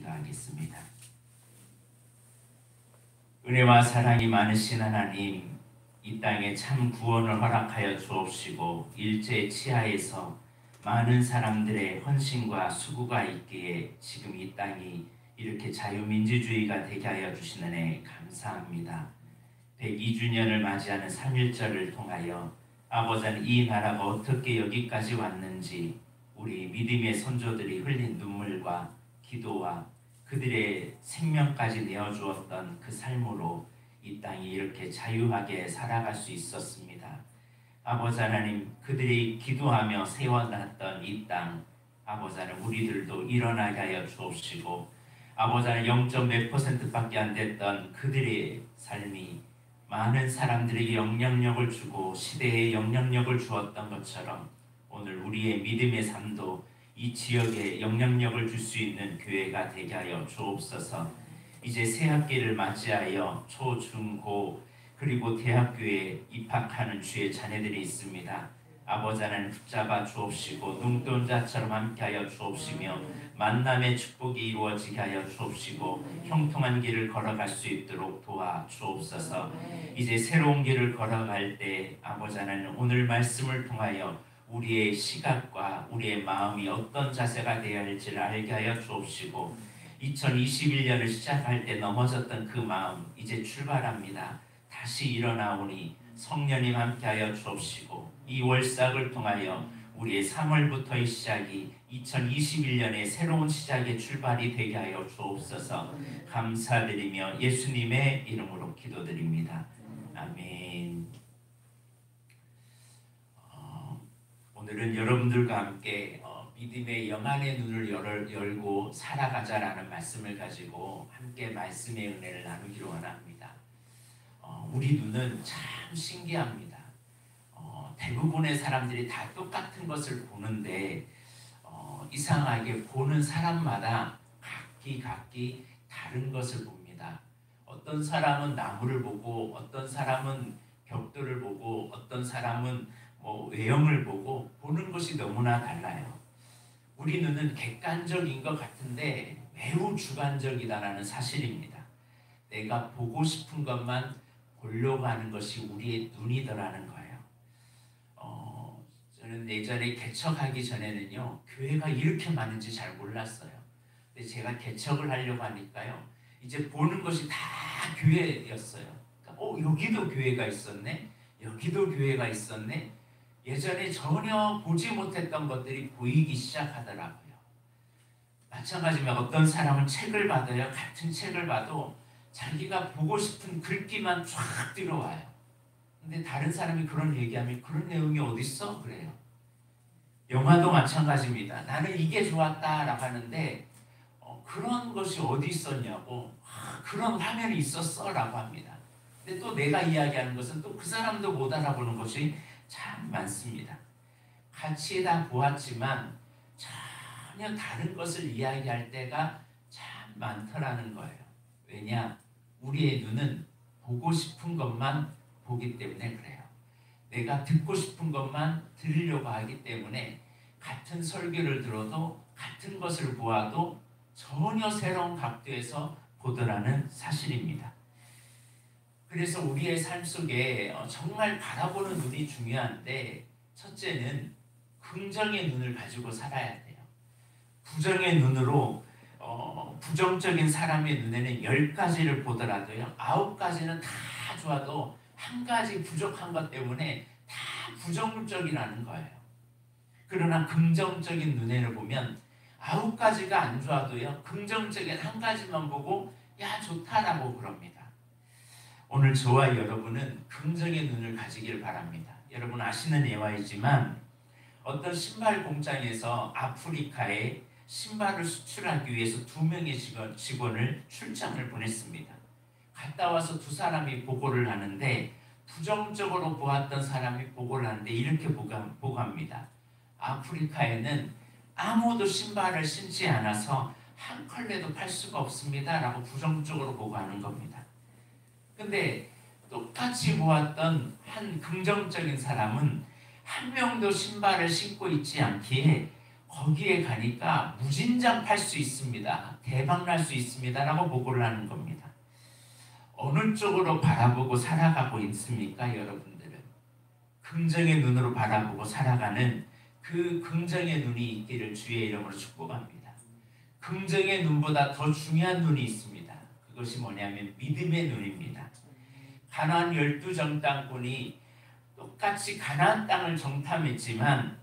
기도하겠습니다. 은혜와 사랑이 많으신 하나님, 이 땅에 참 구원을 허락하여 주옵시고 일제 치하에서 많은 사람들의 헌신과 수고가 있기에 지금 이 땅이 이렇게 자유민주주의가 되게 하여 주신 은혜 감사합니다. 102주년을 맞이하는 3.1절을 통하여 아버지는 이 나라가 어떻게 여기까지 왔는지 우리 믿음의 선조들이 흘린 눈물과 기도와 그들의 생명까지 내어주었던 그 삶으로 이 땅이 이렇게 자유하게 살아갈 수 있었습니다. 아버지 하나님, 그들이 기도하며 세워놨던 이 땅, 아버지 하나님 우리들도 일어나게 하여 주옵시고, 아버지 하나님 0.몇 %밖에 안 됐던 그들의 삶이 많은 사람들에게 영향력을 주고 시대에 영향력을 주었던 것처럼 오늘 우리의 믿음의 삶도 이 지역에 영향력을 줄 수 있는 교회가 되게 하여 주옵소서. 이제 새 학기를 맞이하여 초, 중, 고 그리고 대학교에 입학하는 주의 자녀들이 있습니다. 아버지 하나님 붙잡아 주옵시고 눈동자처럼 함께하여 주옵시며 만남의 축복이 이루어지게 하여 주옵시고 형통한 길을 걸어갈 수 있도록 도와 주옵소서. 이제 새로운 길을 걸어갈 때 아버지 하나님 오늘 말씀을 통하여 우리의 시각과 우리의 마음이 어떤 자세가 되어야 할지를 알게 하여 주옵시고 2021년을 시작할 때 넘어졌던 그 마음 이제 출발합니다. 다시 일어나오니 성령님 함께하여 주옵시고 이 월삭을 통하여 우리의 3월부터의 시작이 2021년의 새로운 시작의 출발이 되게 하여 주옵소서. 감사드리며 예수님의 이름으로 기도드립니다. 아멘. 오늘은 여러분들과 함께 믿음의 영안의 눈을 열고 살아가자라는 말씀을 가지고 함께 말씀의 은혜를 나누기로 원합니다. 우리 눈은 참 신기합니다. 대부분의 사람들이 다 똑같은 것을 보는데 이상하게 보는 사람마다 각기 다른 것을 봅니다. 어떤 사람은 나무를 보고 어떤 사람은 벽돌을 보고 어떤 사람은 외형을 보고 보는 것이 너무나 달라요. 우리 눈은 객관적인 것 같은데 매우 주관적이다라는 사실입니다. 내가 보고 싶은 것만 보려고 하는 것이 우리의 눈이더라는 거예요. 저는 예전에 개척하기 전에는요 교회가 이렇게 많은지 잘 몰랐어요. 근데 제가 개척을 하려고 하니까요 이제 보는 것이 다 교회였어요. 그러니까, 여기도 교회가 있었네, 여기도 교회가 있었네. 예전에 전혀 보지 못했던 것들이 보이기 시작하더라고요. 마찬가지면 어떤 사람은 책을 받아요. 같은 책을 봐도 자기가 보고 싶은 글귀만 쫙 들어와요. 근데 다른 사람이 그런 얘기하면 그런 내용이 어딨어? 그래요. 영화도 마찬가지입니다. 나는 이게 좋았다라고 하는데 그런 것이 어디 있었냐고, 그런 화면이 있었어 라고 합니다. 근데 또 내가 이야기하는 것은 또 그 사람도 못 알아보는 것이 참 많습니다. 같이 다 보았지만 전혀 다른 것을 이야기할 때가 참 많더라는 거예요. 왜냐? 우리의 눈은 보고 싶은 것만 보기 때문에 그래요. 내가 듣고 싶은 것만 들으려고 하기 때문에 같은 설교를 들어도 같은 것을 보아도 전혀 새로운 각도에서 보더라는 사실입니다. 그래서 우리의 삶 속에 정말 바라보는 눈이 중요한데 첫째는 긍정의 눈을 가지고 살아야 돼요. 부정의 눈으로 부정적인 사람의 눈에는 10가지를 보더라도요 9가지는 다 좋아도 한 가지 부족한 것 때문에 다 부정적이라는 거예요. 그러나 긍정적인 눈에를 보면 9가지가 안 좋아도요 긍정적인 한 가지만 보고 야 좋다라고 그럽니다. 오늘 저와 여러분은 긍정의 눈을 가지길 바랍니다. 여러분 아시는 예화이지만 어떤 신발 공장에서 아프리카에 신발을 수출하기 위해서 2명의 직원을 출장을 보냈습니다. 갔다 와서 두 사람이 보고를 하는데 부정적으로 보았던 사람이 보고를 하는데 이렇게 보고합니다. 아프리카에는 아무도 신발을 신지 않아서 한 컬레도 팔 수가 없습니다 라고 부정적으로 보고하는 겁니다. 근데 똑같이 보았던 한 긍정적인 사람은 한 명도 신발을 신고 있지 않기에 거기에 가니까 무진장 팔 수 있습니다. 대박 날 수 있습니다. 라고 보고를 하는 겁니다. 어느 쪽으로 바라보고 살아가고 있습니까, 여러분들은? 긍정의 눈으로 바라보고 살아가는 그 긍정의 눈이 있기를 주의 이름으로 축복합니다. 긍정의 눈보다 더 중요한 눈이 있습니다. 그것이 뭐냐면 믿음의 눈입니다. 가나안 12정탐꾼이 똑같이 가나안 땅을 정탐했지만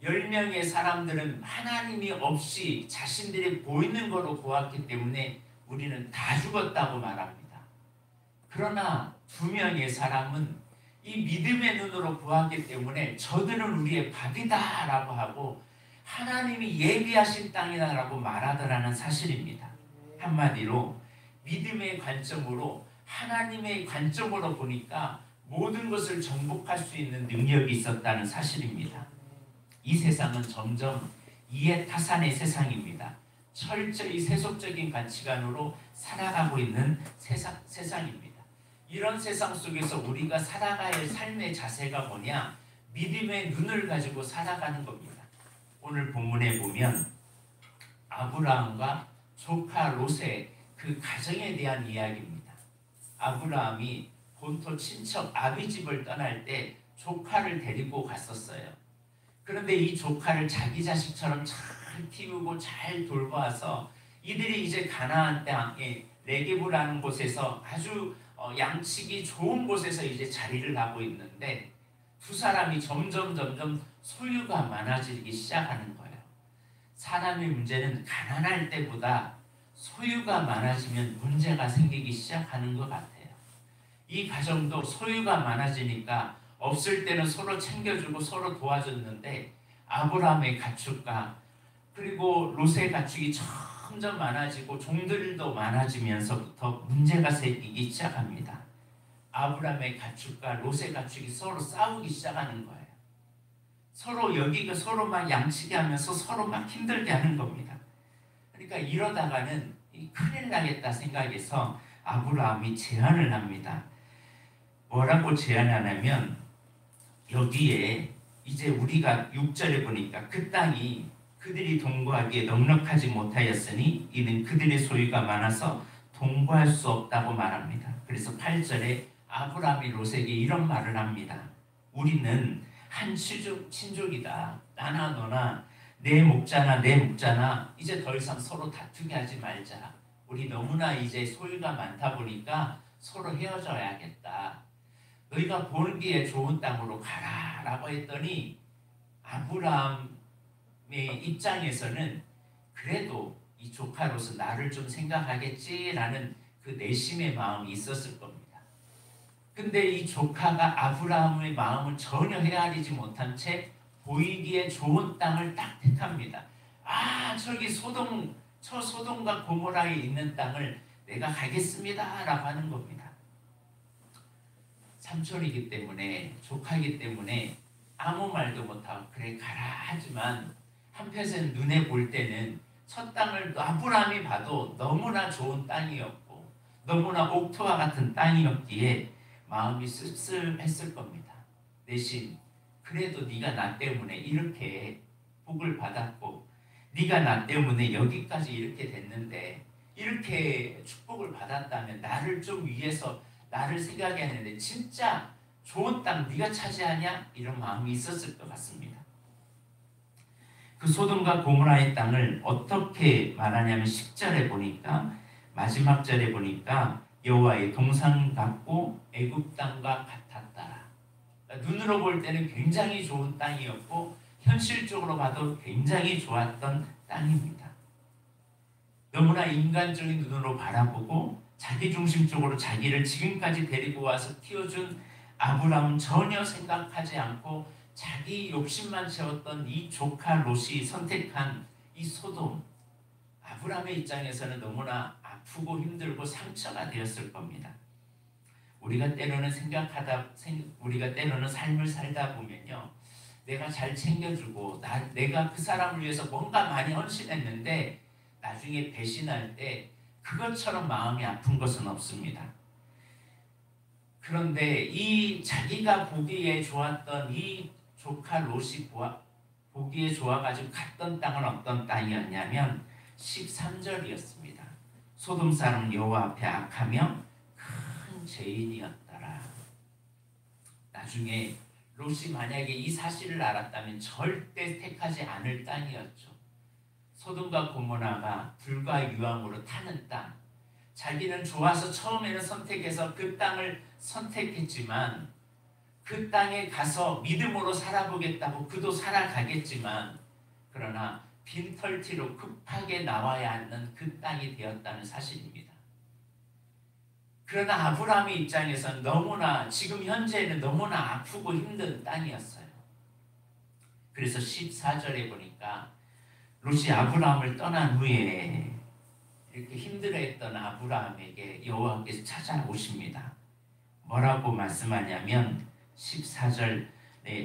10명의 사람들은 하나님이 없이 자신들이 보이는 거로 보았기 때문에 우리는 다 죽었다고 말합니다. 그러나 2명의 사람은 이 믿음의 눈으로 보았기 때문에 저들은 우리의 밥이다 라고 하고 하나님이 예비하신 땅이다 라고 말하더라는 사실입니다. 한마디로 믿음의 관점으로 하나님의 관점으로 보니까 모든 것을 정복할 수 있는 능력이 있었다는 사실입니다. 이 세상은 점점 이해타산의 세상입니다. 철저히 세속적인 가치관으로 살아가고 있는 세상입니다. 이런 세상 속에서 우리가 살아가야 할 삶의 자세가 뭐냐? 믿음의 눈을 가지고 살아가는 겁니다. 오늘 본문에 보면 아브라함과 조카 롯의 그 가정에 대한 이야기입니다. 아브라함이 본토 친척 아비집을 떠날 때 조카를 데리고 갔었어요. 그런데 이 조카를 자기 자식처럼 잘 키우고 잘 돌봐서 이들이 이제 가나안 땅에 네게브라는 곳에서 아주 양식이 좋은 곳에서 이제 자리를 하고 있는데 두 사람이 점점 소유가 많아지기 시작하는 거예요. 사람의 문제는 가난할 때보다 소유가 많아지면 문제가 생기기 시작하는 것 같아요. 이 가정도 소유가 많아지니까 없을 때는 서로 챙겨주고 서로 도와줬는데 아브라함의 가축과 그리고 롯의 가축이 점점 많아지고 종들도 많아지면서부터 문제가 생기기 시작합니다. 아브라함의 가축과 롯의 가축이 서로 싸우기 시작하는 거예요. 서로 여기가 서로 막 양치게 하면서 서로 막 힘들게 하는 겁니다. 그러니까 이러다가는 큰일 나겠다 생각해서 아브라함이 제안을 합니다. 뭐라고 제안하냐면 여기에 이제 우리가 6절에 보니까 그 땅이 그들이 동거하기에 넉넉하지 못하였으니 이는 그들의 소유가 많아서 동거할 수 없다고 말합니다. 그래서 8절에 아브라함이 롯에게 이런 말을 합니다. 우리는 한 친족이다. 나나 너나 내 목자나 내 목자나 이제 더 이상 서로 다투게 하지 말자. 우리 너무나 이제 소유가 많다 보니까 서로 헤어져야겠다. 너희가 보기에 좋은 땅으로 가라 라고 했더니 아브라함의 입장에서는 그래도 이 조카 롯은 나를 좀 생각하겠지라는 그 내심의 마음이 있었을 겁니다. 근데 이 조카가 아브라함의 마음을 전혀 헤아리지 못한 채 보이기에 좋은 땅을 딱 택합니다. 저기 소돔과 고모라에 있는 땅을 내가 가겠습니다 라고 하는 겁니다. 삼촌이기 때문에 조카이기 때문에 아무 말도 못하고 그래 가라 하지만 한편에서는 눈에 볼 때는 첫 땅을 아브라함이 봐도 너무나 좋은 땅이었고 너무나 옥토와 같은 땅이었기에 마음이 씁쓸했을 겁니다. 대신 그래도 네가 나 때문에 이렇게 복을 받았고 네가 나 때문에 여기까지 이렇게 됐는데 이렇게 축복을 받았다면 나를 좀 위해서 나를 생각해야 하는데 진짜 좋은 땅 네가 차지하냐? 이런 마음이 있었을 것 같습니다. 그 소돔과 고모라의 땅을 어떻게 말하냐면 10절에 보니까 마지막 절에 보니까 여호와의 동산 같고 애굽 땅과 같았다. 눈으로 볼 때는 굉장히 좋은 땅이었고 현실적으로 봐도 굉장히 좋았던 땅입니다. 너무나 인간적인 눈으로 바라보고 자기중심적으로 자기를 지금까지 데리고 와서 키워준 아브라함은 전혀 생각하지 않고 자기 욕심만 채웠던 이 조카 롯이 선택한 이 소돔, 아브라함의 입장에서는 너무나 아프고 힘들고 상처가 되었을 겁니다. 우리가 때로는 우리가 때로는 삶을 살다 보면요, 내가 잘 챙겨주고 내가 그 사람을 위해서 뭔가 많이 헌신했는데 나중에 배신할 때 그것처럼 마음이 아픈 것은 없습니다. 그런데 이 자기가 보기에 좋았던 이 조카 롯이 보기에 좋아가지고 갔던 땅은 어떤 땅이었냐면 13절이었습니다. 소돔 사람 여호와 앞에 악하며 큰 죄인이었더라. 나중에 롯이 만약에 이 사실을 알았다면 절대 택하지 않을 땅이었죠. 소돔과 고모라가 불과 유황으로 타는 땅, 자기는 좋아서 처음에는 선택해서 그 땅을 선택했지만 그 땅에 가서 믿음으로 살아보겠다고 그도 살아가겠지만 그러나 빈털티로 급하게 나와야 하는 그 땅이 되었다는 사실입니다. 그러나 아브라함의 입장에서는 너무나 지금 현재는 너무나 아프고 힘든 땅이었어요. 그래서 14절에 보니까 롯이 아브라함을 떠난 후에 이렇게 힘들어했던 아브라함에게 여호와께서 찾아오십니다. 뭐라고 말씀하냐면 14절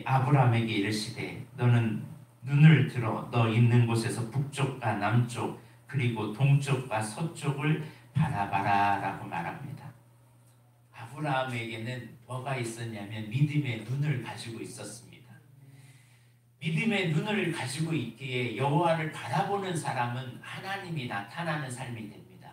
아브라함에게 이르시되 너는 눈을 들어 너 있는 곳에서 북쪽과 남쪽 그리고 동쪽과 서쪽을 바라봐라 라고 말합니다. 아브라함에게는 뭐가 있었냐면 믿음의 눈을 가지고 있었습니다. 믿음의 눈을 가지고 있기에 여호와를 바라보는 사람은 하나님이 나타나는 삶이 됩니다.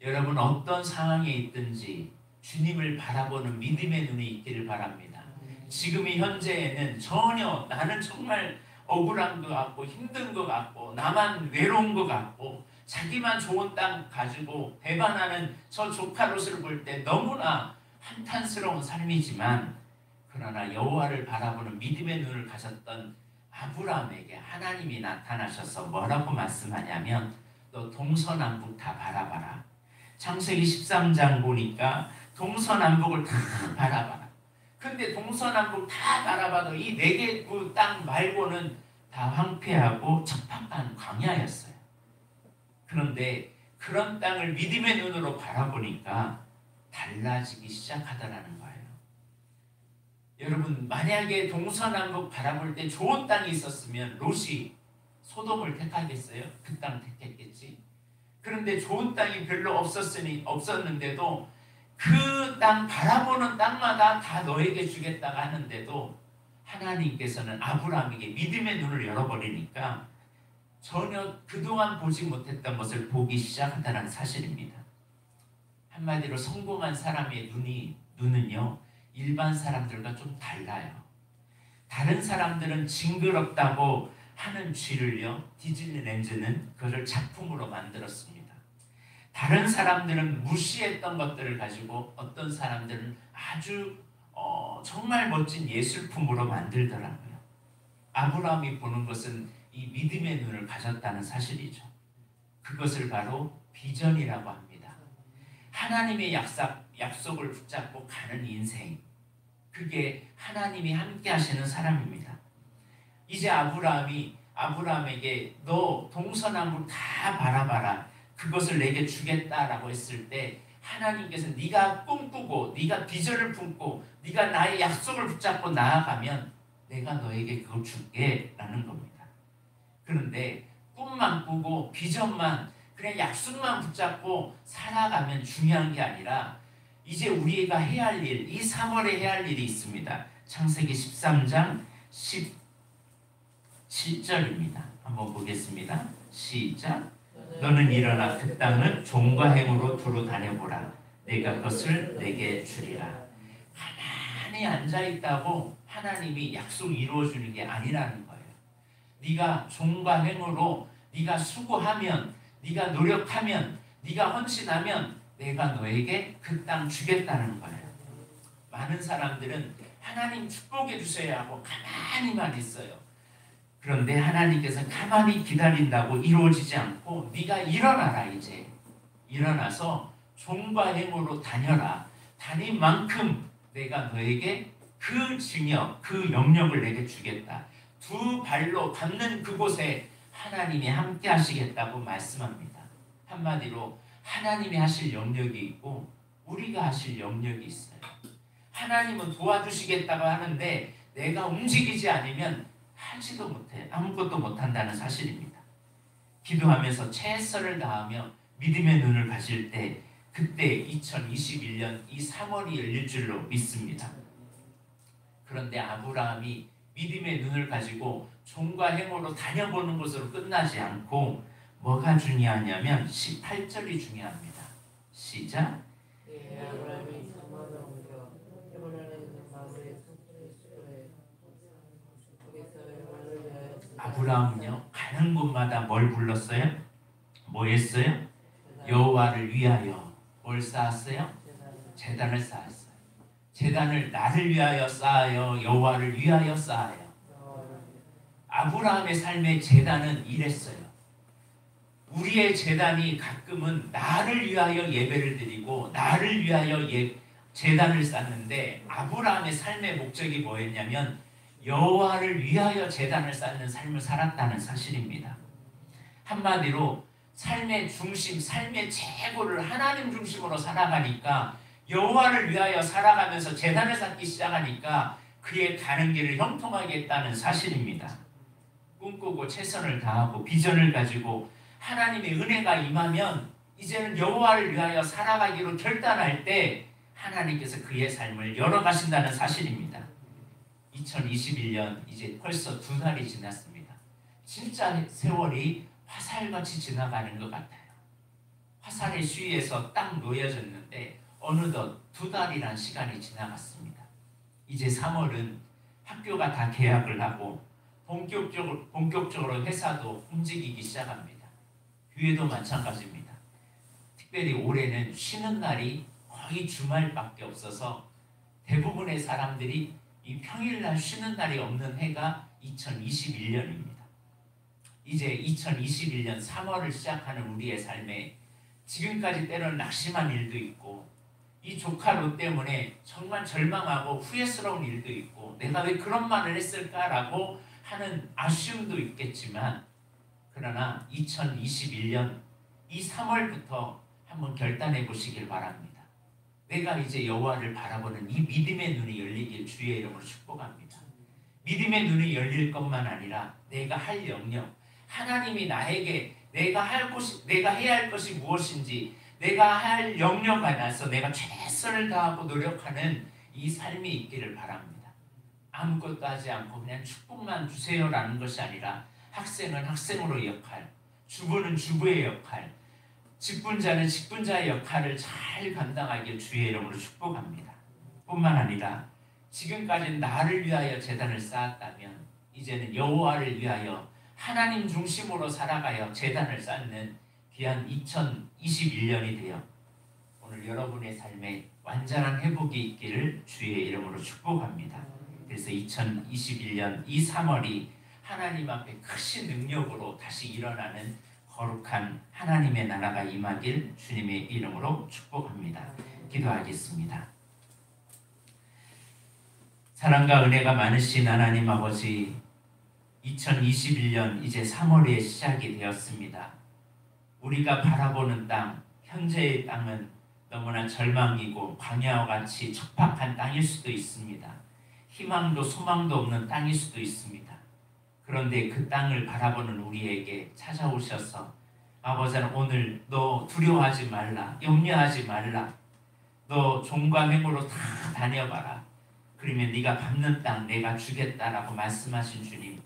여러분 어떤 상황에 있든지 주님을 바라보는 믿음의 눈이 있기를 바랍니다. 지금 이 현재에는 전혀 나는 정말 억울한 것 같고 힘든 것 같고 나만 외로운 것 같고 자기만 좋은 땅 가지고 배반하는 저 조카 롯을 볼 때 너무나 한탄스러운 삶이지만 그러나 여호와를 바라보는 믿음의 눈을 가졌던 아브라함에게 하나님이 나타나셔서 뭐라고 말씀하냐면 너 동서남북 다 바라봐라. 창세기 13장 보니까 동서남북을 다 바라봐라. 근데 동서남북 다 바라봐도 이 4개 그 땅 말고는 다 황폐하고 척박한 광야였어요. 그런데 그런 땅을 믿음의 눈으로 바라보니까 달라지기 시작하더라는 거예요. 여러분 만약에 동서남북 바라볼 때 좋은 땅이 있었으면 롯이 소돔을 택하겠어요? 그 땅 택했겠지. 그런데 좋은 땅이 별로 없었는데도 그 땅 바라보는 땅마다 다 너에게 주겠다고 하는데도 하나님께서는 아브라함에게 믿음의 눈을 열어버리니까 전혀 그동안 보지 못했던 것을 보기 시작한다는 사실입니다. 한마디로 성공한 사람의 눈은요 일반 사람들과 좀 달라요. 다른 사람들은 징그럽다고 하는 쥐를요 디즈니랜드는 그것을 작품으로 만들었습니다. 다른 사람들은 무시했던 것들을 가지고 어떤 사람들은 아주 정말 멋진 예술품으로 만들더라고요. 아브라함이 보는 것은 이 믿음의 눈을 가졌다는 사실이죠. 그것을 바로 비전이라고 합니다. 하나님의 약속을 붙잡고 가는 인생, 그게 하나님이 함께 하시는 사람입니다. 이제 아브라함에게 너 동서남북 다 바라봐라. 그것을 내게 주겠다라고 했을 때 하나님께서 네가 꿈꾸고 네가 비전을 품고 네가 나의 약속을 붙잡고 나아가면 내가 너에게 그걸 줄게 라는 겁니다. 그런데 꿈만 꾸고 비전만 그냥 약속만 붙잡고 살아가면 중요한 게 아니라 이제 우리가 해야 할 일, 이 3월에 해야 할 일이 있습니다. 창세기 13장 17절입니다. 한번 보겠습니다. 시작. 너는 일어나 그 땅을 종과 행으로 두루 다녀보라. 내가 그것을 내게 주리라. 가만히 앉아있다고 하나님이 약속 이루어주는 게 아니라는 거예요. 네가 종과 행으로 네가 수고하면 네가 노력하면 네가 헌신하면 내가 너에게 그 땅 주겠다는 거예요. 많은 사람들은 하나님 축복해 주셔야 하고 가만히만 있어요. 그런데 하나님께서 가만히 기다린다고 이루어지지 않고 네가 일어나라. 이제 일어나서 종과 행으로 다녀라. 다닌 만큼 내가 너에게 그 징역, 그 영역을 내게 주겠다. 두 발로 밟는 그곳에 하나님이 함께 하시겠다고 말씀합니다. 한마디로 하나님이 하실 영역이 있고 우리가 하실 영역이 있어요. 하나님은 도와주시겠다고 하는데 내가 움직이지 않으면 하지도 못해. 아무것도 못한다는 사실입니다. 기도하면서 최선을 다하며 믿음의 눈을 가질 때 그때 2021년 이 3월이 열릴 줄로 믿습니다. 그런데 아브라함이 믿음의 눈을 가지고 종과 행호로 다녀보는 것으로 끝나지 않고 뭐가 중요하냐면 18절이 중요합니다. 시작. 아브라함은요 가는 곳마다 뭘 불렀어요? 뭐 했어요? 여호와를 위하여 뭘 쌓았어요? 제단을 쌓았어요. 제단을 나를 위하여 쌓아요? 여호와를 위하여 쌓아요? 아브라함의 삶의 제단은 이랬어요. 우리의 제단이 가끔은 나를 위하여 예배를 드리고 나를 위하여 제단을 쌓는데 아브라함의 삶의 목적이 뭐였냐면 여호와를 위하여 제단을 쌓는 삶을 살았다는 사실입니다. 한마디로 삶의 중심, 삶의 최고를 하나님 중심으로 살아가니까 여호와를 위하여 살아가면서 제단을 쌓기 시작하니까 그의 가는 길을 형통하게 했다는 사실입니다. 꿈꾸고 최선을 다하고 비전을 가지고 하나님의 은혜가 임하면 이제는 여호와를 위하여 살아가기로 결단할 때 하나님께서 그의 삶을 열어가신다는 사실입니다. 2021년 이제 벌써 2달이 지났습니다. 진짜 세월이 화살같이 지나가는 것 같아요. 화살의 쉬에서 딱 놓여졌는데 어느덧 2달이란 시간이 지나갔습니다. 이제 3월은 학교가 다 개학을 하고 본격적으로 회사도 움직이기 시작합니다. 교회도 마찬가지입니다. 특별히 올해는 쉬는 날이 거의 주말밖에 없어서 대부분의 사람들이 이 평일날 쉬는 날이 없는 해가 2021년입니다. 이제 2021년 3월을 시작하는 우리의 삶에 지금까지 때로는 낙심한 일도 있고 이 조카 로 때문에 정말 절망하고 후회스러운 일도 있고 내가 왜 그런 말을 했을까라고 하는 아쉬움도 있겠지만 그러나 2021년 이 3월부터 한번 결단해 보시길 바랍니다. 내가 이제 여호와를 바라보는 이 믿음의 눈이 열리길 주의 이름으로 축복합니다. 믿음의 눈이 열릴 것만 아니라 내가 할 영역, 하나님이 나에게 내가 해야 할 것이 무엇인지 내가 할 영역 안에서 내가 최선을 다하고 노력하는 이 삶이 있기를 바랍니다. 아무것도 하지 않고 그냥 축복만 주세요라는 것이 아니라 학생은 학생으로의 역할, 주부는 주부의 역할, 직분자는 직분자의 역할을 잘 감당하길 주의 이름으로 축복합니다. 뿐만 아니라 지금까지 나를 위하여 제단을 쌓았다면 이제는 여호와를 위하여 하나님 중심으로 살아가여 제단을 쌓는 귀한 2021년이 되어 오늘 여러분의 삶에 완전한 회복이 있기를 주의 이름으로 축복합니다. 그래서 2021년 이 3월이 하나님 앞에 크신 능력으로 다시 일어나는 거룩한 하나님의 나라가 임하길 주님의 이름으로 축복합니다. 기도하겠습니다. 사랑과 은혜가 많으신 하나님 아버지, 2021년 이제 3월의 시작이 되었습니다. 우리가 바라보는 땅, 현재의 땅은 너무나 절망이고 광야와 같이 척박한 땅일 수도 있습니다. 희망도 소망도 없는 땅일 수도 있습니다. 그런데 그 땅을 바라보는 우리에게 찾아오셔서 아버지는 오늘 너 두려워하지 말라, 염려하지 말라, 너 종과 맹으로 다 다녀봐라. 그러면 네가 밟는 땅 내가 주겠다라고 말씀하신 주님,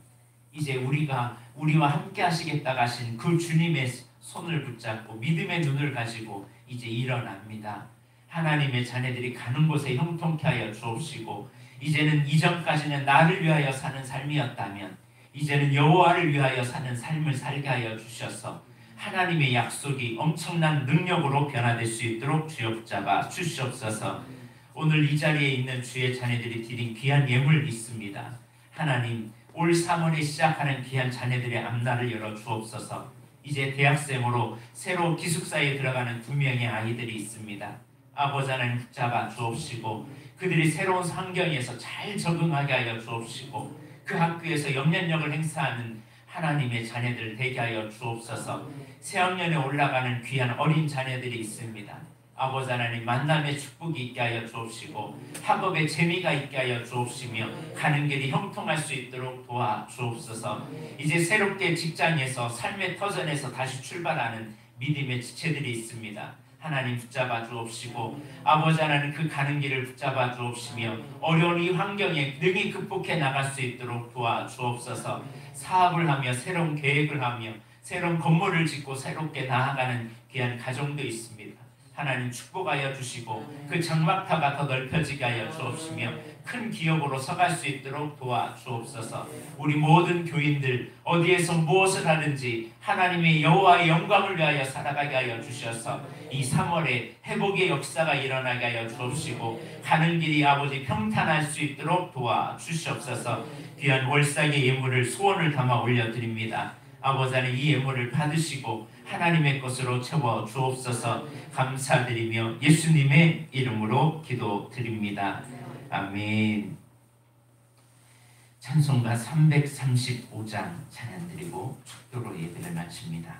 이제 우리와 함께 하시겠다고 하신 그 주님의 손을 붙잡고 믿음의 눈을 가지고 이제 일어납니다. 하나님의 자녀들이 가는 곳에 형통케 하여 주옵시고 이제는 이전까지는 나를 위하여 사는 삶이었다면 이제는 여호와를 위하여 사는 삶을 살게 하여 주셔서 하나님의 약속이 엄청난 능력으로 변화될 수 있도록 주여 붙잡아 주시옵소서. 오늘 이 자리에 있는 주의 자녀들이 드린 귀한 예물 있습니다. 하나님, 올 3월에 시작하는 귀한 자녀들의 앞날을 열어 주옵소서. 이제 대학생으로 새로 기숙사에 들어가는 2명의 아이들이 있습니다. 아버지 하나님 붙잡아 주옵시고 그들이 새로운 환경에서 잘 적응하게 하여 주옵시고 그 학교에서 영향력을 행사하는 하나님의 자녀들 되게 하여 주옵소서. 새학년에 올라가는 귀한 어린 자녀들이 있습니다. 아버지 하나님 만남의 축복이 있게 하여 주옵시고 학업에 재미가 있게 하여 주옵시며 가는 길이 형통할 수 있도록 도와 주옵소서. 이제 새롭게 직장에서 삶의 터전에서 다시 출발하는 믿음의 지체들이 있습니다. 하나님 붙잡아 주옵시고, 아버지 하나님 그 가는 길을 붙잡아 주옵시며 어려운 이 환경에 능히 극복해 나갈 수 있도록 도와주옵소서. 사업을 하며 새로운 계획을 하며 새로운 건물을 짓고 새롭게 나아가는 귀한 가정도 있습니다. 하나님 축복하여 주시고 그 장막타가 더 넓혀지게 하여 주옵시며 큰 기업으로 서갈 수 있도록 도와주옵소서. 우리 모든 교인들 어디에서 무엇을 하든지 하나님의 여호와의 영광을 위하여 살아가게 하여 주셔서 이 3월에 회복의 역사가 일어나게 하여 주옵시고 가는 길이 아버지 평탄할 수 있도록 도와주시옵소서. 귀한 월삭의 예물을 소원을 담아 올려드립니다. 아버지 하나님 이 예물을 받으시고 하나님의 것으로 채워 주옵소서. 감사드리며 예수님의 이름으로 기도드립니다. 아멘. 찬송가 335장 찬양드리고 축도로 예배를 마칩니다.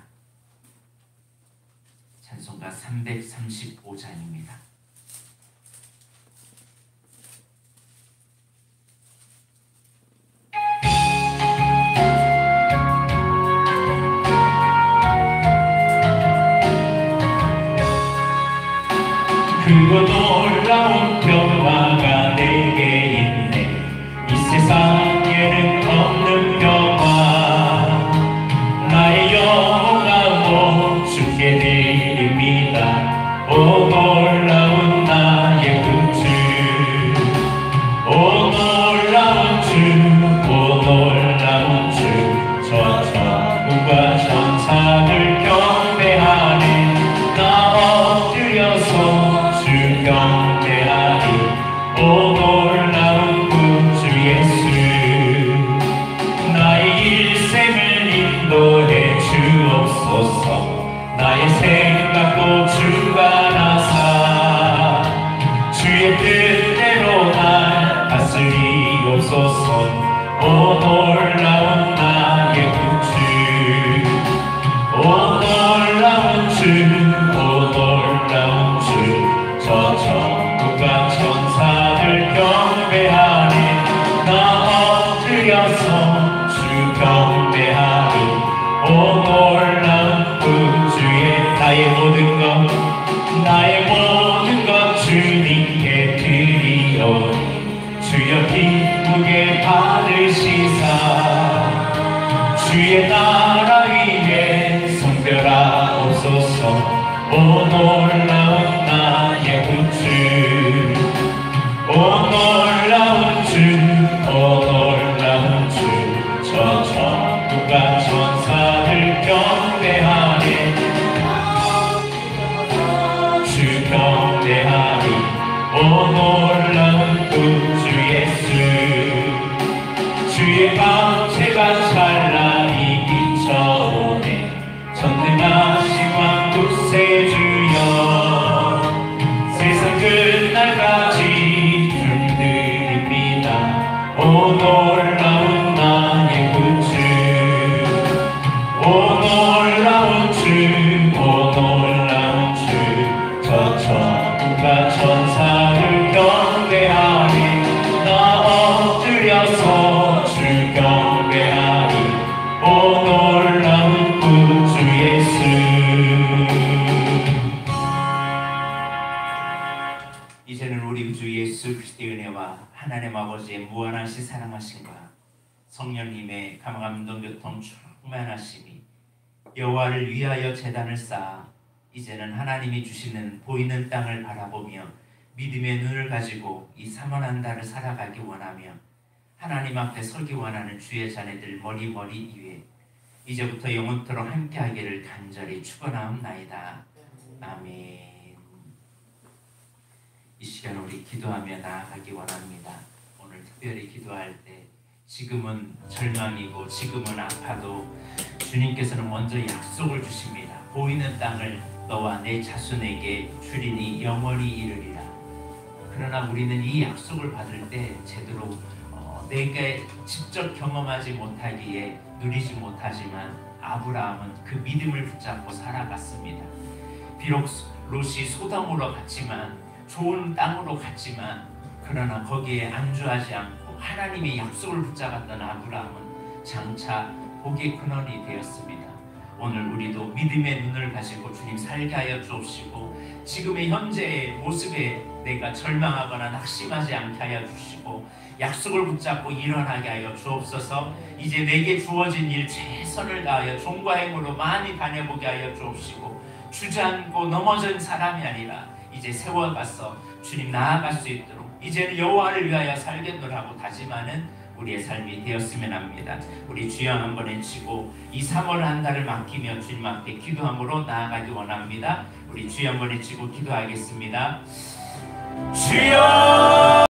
찬송가 335장입니다. 크고 놀라운 평화가 내게 있네. 이 세상에는 없는 평화. 나의 영혼아 주께 드립니다. 오 놀라운 나의 구주, 오 놀라운 주, 오 놀라운 주. 저 천국과 천사들 경배하네. 나 엎드려서 경배하리. 오 놀라운 구주 예수, 나의 일생을 인도해 주옵소서. 나의 생각도 주관하사 주의 뜻대로 날 다스리옵소서. 오 놀라운 나의 구주, 오 놀라운 주, 오 놀라운 주. 저 천국과 천사들 경배하네. 나 엎드려서 주 경배하리. 오 놀라운 구주의 나의 모든 것 주님께 드리오니. 주여 기쁘게 받으시사 주의 나라 위에 성별하옵소서. 오 놀라운 나의 구주, 오 놀라운 주, 오 놀라운 주. 저 천국과 천사들 경배하네. 주 경배하리. 오 놀라운 구주 예수, 주의 광채가 찬란히 비춰오네. 전능하신 왕 구세주여, 세상 끝날까지 들드립니다. 오 놀라운 나의 구주, 오 놀라운 주, 오 놀라운 주. 저 천국과 천사를 경배하네. 나 엎드려서 주 경배하리. 오 놀라운 구주 예수. 이제는 우리 주 예수 그리스도의 은혜와 하나님 아버지의 무한하신 사랑하심과 성령님의 감감 교통 충만하심이 여호와를 위하여 제단을 쌓아 이제는 하나님이 주시는 보이는 땅을 바라보며 믿음의 눈을 가지고 이 삼원한 달을 살아가기 원하며 하나님 앞에 서기 원하는 주의 자녀들 머리 위에 이제부터 영원토록 함께하기를 간절히 축원하옵나이다. 아멘. 이 시간 우리 기도하며 나아가기 원합니다. 오늘 특별히 기도할 때 지금은 절망이고 지금은 아파도 주님께서는 먼저 약속을 주십니다. 보이는 땅을 너와 내 자손에게 주리니 영원히 이르리라. 그러나 우리는 이 약속을 받을 때 제대로 내가 직접 경험하지 못하기에 누리지 못하지만 아브라함은 그 믿음을 붙잡고 살아갔습니다. 비록 롯이 소돔으로 갔지만 좋은 땅으로 갔지만 그러나 거기에 안주하지 않고 하나님의 약속을 붙잡았던 아브라함은 장차 복의 근원이 되었습니다. 오늘 우리도 믿음의 눈을 가지고 주님 살게 하여 주옵시고, 지금의 현재의 모습에 내가 절망하거나 낙심하지 않게 하여 주시고, 약속을 붙잡고 일어나게 하여 주옵소서. 이제 내게 주어진 일 최선을 다하여 종과 힘으로 많이 다녀보게 하여 주옵시고, 주저앉고 넘어진 사람이 아니라 이제 세워가서 주님 나아갈 수 있도록 이제는 여호와를 위하여 살겠노라고 다짐하는 우리의 삶이 되었으면 합니다. 우리 주여 한번 외치고 이 3월 한 달을 맡기며 주님 앞에 기도함으로 나아가기 원합니다. 우리 주여 한번 외치고 기도하겠습니다. 주여!